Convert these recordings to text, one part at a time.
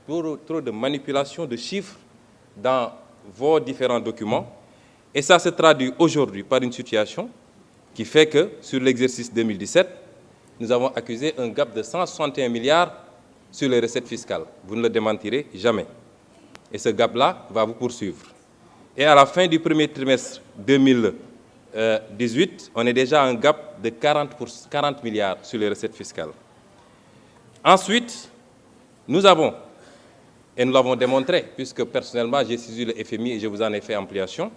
trop de manipulation de chiffres dans vos différents documents. Et ça se traduit aujourd'hui par une situation qui fait que, sur l'exercice 2017, nous avons accusé un gap de 161 milliards sur les recettes fiscales. Vous ne le démentirez jamais. Et ce gap-là va vous poursuivre. Et à la fin du premier trimestre 2018, on est déjà à un gap de 40 milliards sur les recettes fiscales. Ensuite, nous avons, et nous l'avons démontré, puisque personnellement j'ai saisi le FMI et je vous en ai fait ampliation,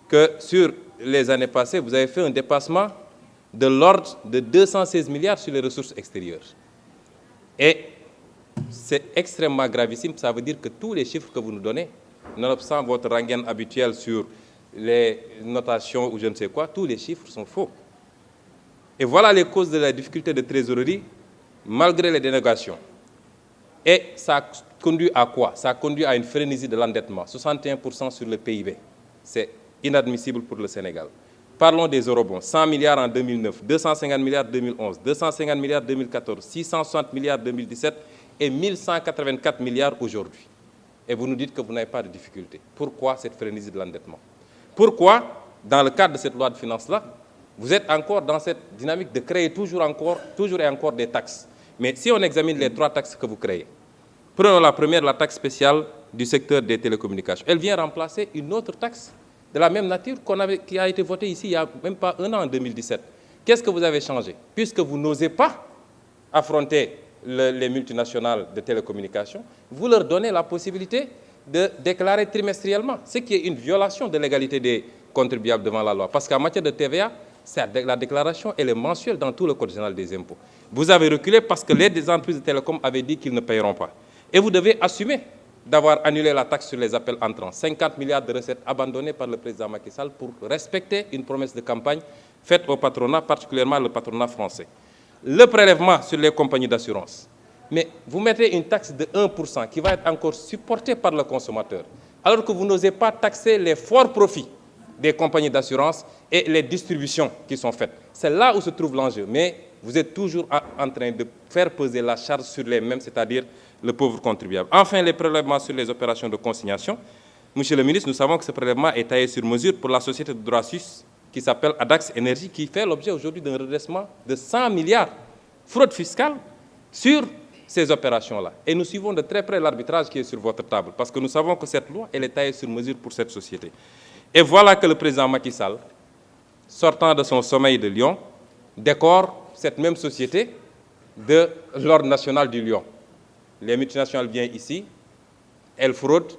que sur les années passées, vous avez fait un dépassement de l'ordre de 216 milliards sur les ressources extérieures. Et c'est extrêmement gravissime, ça veut dire que tous les chiffres que vous nous donnez, nonobstant votre rengaine habituelle sur les notations ou je ne sais quoi, tous les chiffres sont faux. Et voilà les causes de la difficulté de trésorerie, malgré les dénégations. Et ça conduit à quoi? Ça conduit à une frénésie de l'endettement, 61% sur le PIB. C'est inadmissible pour le Sénégal. Parlons des eurobonds. 100 milliards en 2009, 250 milliards en 2011, 250 milliards en 2014, 660 milliards en 2017 et 1184 milliards aujourd'hui. Et vous nous dites que vous n'avez pas de difficulté. Pourquoi cette frénésie de l'endettement? Pourquoi, dans le cadre de cette loi de finances-là, vous êtes encore dans cette dynamique de créer toujours et encore des taxes? Mais si on examine les 3 taxes que vous créez, prenons la première, la taxe spéciale du secteur des télécommunications. Elle vient remplacer une autre taxe de la même nature qui a été votée ici il n'y a même pas un an, en 2017. Qu'est-ce que vous avez changé? Puisque vous n'osez pas affronter les multinationales de télécommunications, vous leur donnez la possibilité de déclarer trimestriellement, ce qui est une violation de l'égalité des contribuables devant la loi. Parce qu'en matière de TVA, la déclaration elle est mensuelle dans tout le Code général des impôts. Vous avez reculé parce que les entreprises de télécom avaient dit qu'ils ne paieront pas. Et vous devez assumer d'avoir annulé la taxe sur les appels entrants. 50 milliards de recettes abandonnées par le président Macky Sall pour respecter une promesse de campagne faite au patronat, particulièrement le patronat français. Le prélèvement sur les compagnies d'assurance. Mais vous mettez une taxe de 1% qui va être encore supportée par le consommateur, alors que vous n'osez pas taxer les forts profits des compagnies d'assurance et les distributions qui sont faites. C'est là où se trouve l'enjeu. Mais vous êtes toujours en train de faire peser la charge sur les mêmes, c'est-à-dire le pauvre contribuable. Enfin, les prélèvements sur les opérations de consignation. Monsieur le ministre, nous savons que ce prélèvement est taillé sur mesure pour la société de droit suisse qui s'appelle Adax Énergie, qui fait l'objet aujourd'hui d'un redressement de 100 milliards fraude fiscale sur ces opérations-là. Et nous suivons de très près l'arbitrage qui est sur votre table, parce que nous savons que cette loi, elle est taillée sur mesure pour cette société. Et voilà que le président Macky Sall, sortant de son sommeil de Lyon, décore cette même société de l'ordre national du Lion. Les multinationales viennent ici, elles fraudent,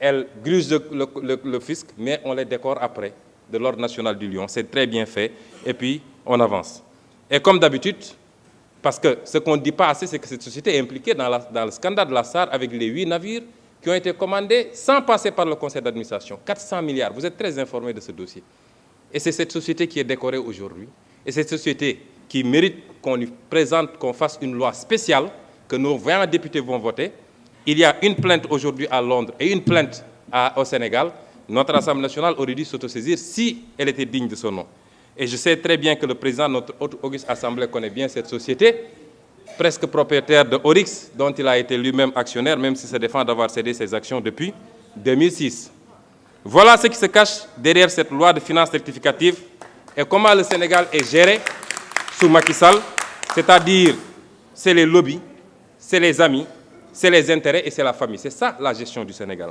elles grugent le fisc, mais on les décore après de l'ordre national du Lion. C'est très bien fait, et puis on avance. Et comme d'habitude, parce que ce qu'on ne dit pas assez, c'est que cette société est impliquée dans le scandale de la SAR avec les 8 navires qui ont été commandés sans passer par le conseil d'administration. 400 milliards, vous êtes très informés de ce dossier. Et c'est cette société qui est décorée aujourd'hui, et cette société qui mérite qu'on lui présente, qu'on fasse une loi spéciale, que nos 20 députés vont voter. Il y a une plainte aujourd'hui à Londres et une plainte au Sénégal. Notre Assemblée nationale aurait dû s'autosaisir si elle était digne de son nom. Et je sais très bien que le président de notre auguste Assemblée connaît bien cette société, presque propriétaire de Oryx, dont il a été lui-même actionnaire, même s'il se défend d'avoir cédé ses actions depuis 2006. Voilà ce qui se cache derrière cette loi de finances rectificative et comment le Sénégal est géré sous Macky Sall, c'est-à-dire c'est les lobbies, c'est les amis, c'est les intérêts et c'est la famille. C'est ça la gestion du Sénégal.